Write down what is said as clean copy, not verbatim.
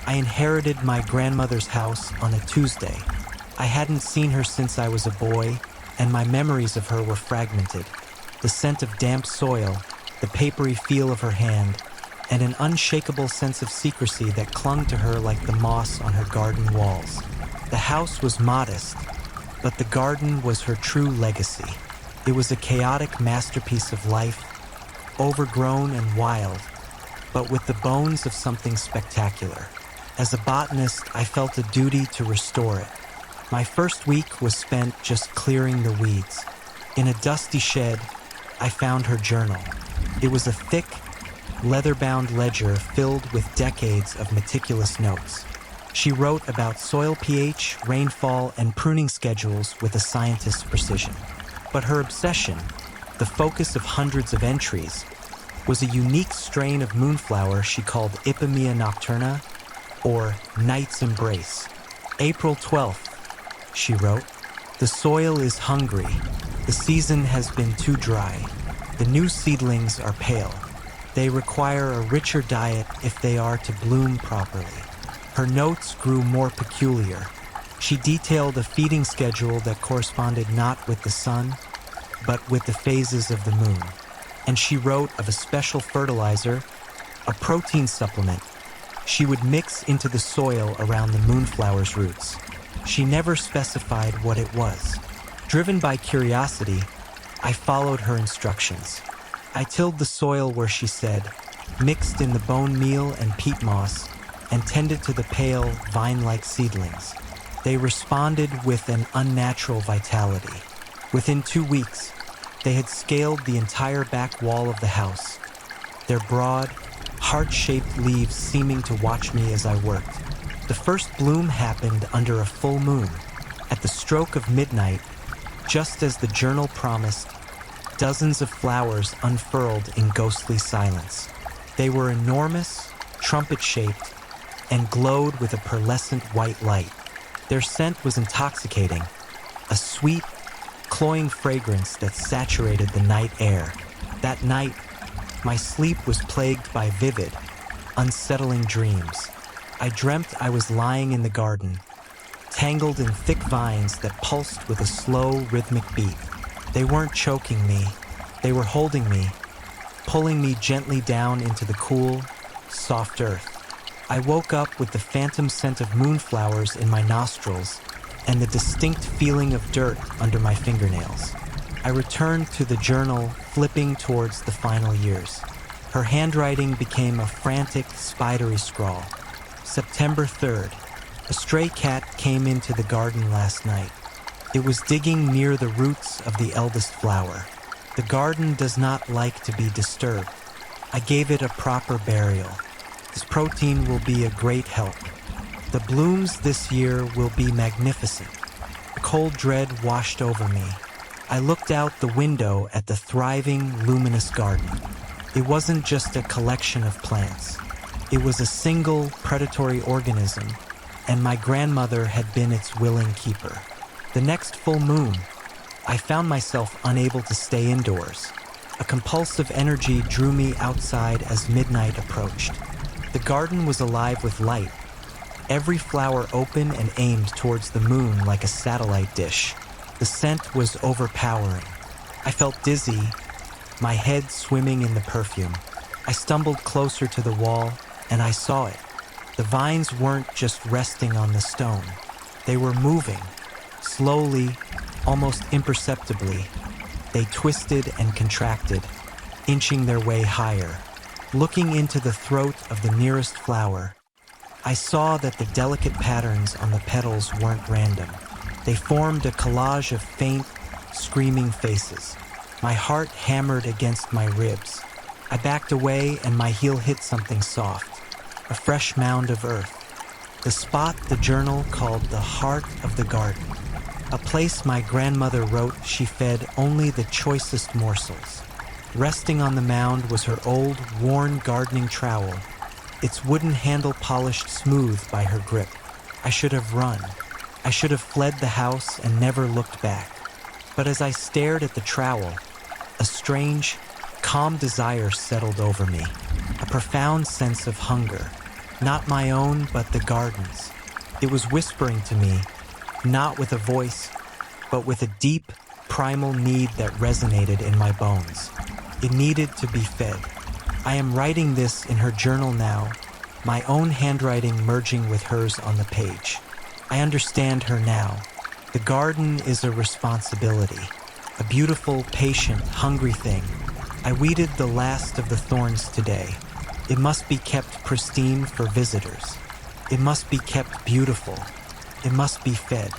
I inherited my grandmother's house on a Tuesday. I hadn't seen her since I was a boy, and my memories of her were fragmented. The scent of damp soil, the papery feel of her hand, and an unshakable sense of secrecy that clung to her like the moss on her garden walls. The house was modest, but the garden was her true legacy. It was a chaotic masterpiece of life, overgrown and wild, but with the bones of something spectacular. As a botanist, I felt a duty to restore it. My first week was spent just clearing the weeds. In a dusty shed, I found her journal. It was a thick, leather-bound ledger filled with decades of meticulous notes. She wrote about soil pH, rainfall, and pruning schedules with a scientist's precision. But her obsession, the focus of hundreds of entries, was a unique strain of moonflower she called Ipomoea nocturna, or Night's Embrace. April 12th, she wrote, "The soil is hungry. The season has been too dry. The new seedlings are pale. They require a richer diet if they are to bloom properly." Her notes grew more peculiar. She detailed a feeding schedule that corresponded not with the sun, but with the phases of the moon. And she wrote of a special fertilizer, a protein supplement, she would mix into the soil around the moonflower's roots. She never specified what it was. Driven by curiosity, I followed her instructions. I tilled the soil where she said, mixed in the bone meal and peat moss, and tended to the pale, vine-like seedlings. They responded with an unnatural vitality. Within 2 weeks, they had scaled the entire back wall of the house, their broad, heart-shaped leaves seeming to watch me as I worked. The first bloom happened under a full moon. At the stroke of midnight, just as the journal promised, dozens of flowers unfurled in ghostly silence. They were enormous, trumpet-shaped, and glowed with a pearlescent white light. Their scent was intoxicating, a sweet, cloying fragrance that saturated the night air. That night, my sleep was plagued by vivid, unsettling dreams. I dreamt I was lying in the garden, tangled in thick vines that pulsed with a slow, rhythmic beat. They weren't choking me, they were holding me, pulling me gently down into the cool, soft earth. I woke up with the phantom scent of moonflowers in my nostrils and the distinct feeling of dirt under my fingernails. I returned to the journal, flipping towards the final years. Her handwriting became a frantic, spidery scrawl. September 3rd, a stray cat came into the garden last night. It was digging near the roots of the eldest flower. The garden does not like to be disturbed. I gave it a proper burial. This protein will be a great help. The blooms this year will be magnificent. A cold dread washed over me. I looked out the window at the thriving, luminous garden. It wasn't just a collection of plants. It was a single predatory organism, and my grandmother had been its willing keeper. The next full moon, I found myself unable to stay indoors. A compulsive energy drew me outside as midnight approached. The garden was alive with light, every flower open and aimed towards the moon like a satellite dish. The scent was overpowering. I felt dizzy, my head swimming in the perfume. I stumbled closer to the wall, and I saw it. The vines weren't just resting on the stone. They were moving, slowly, almost imperceptibly. They twisted and contracted, inching their way higher. Looking into the throat of the nearest flower, I saw that the delicate patterns on the petals weren't random. They formed a collage of faint, screaming faces. My heart hammered against my ribs. I backed away and my heel hit something soft, a fresh mound of earth. The spot the journal called the heart of the garden, a place my grandmother wrote she fed only the choicest morsels. Resting on the mound was her old, worn gardening trowel, its wooden handle polished smooth by her grip. I should have run. I should have fled the house and never looked back. But as I stared at the trowel, a strange, calm desire settled over me, a profound sense of hunger. Not my own, but the garden's. It was whispering to me, not with a voice, but with a deep, primal need that resonated in my bones. It needed to be fed. I am writing this in her journal now, my own handwriting merging with hers on the page. I understand her now. The garden is a responsibility, a beautiful, patient, hungry thing. I weeded the last of the thorns today. It must be kept pristine for visitors. It must be kept beautiful. It must be fed.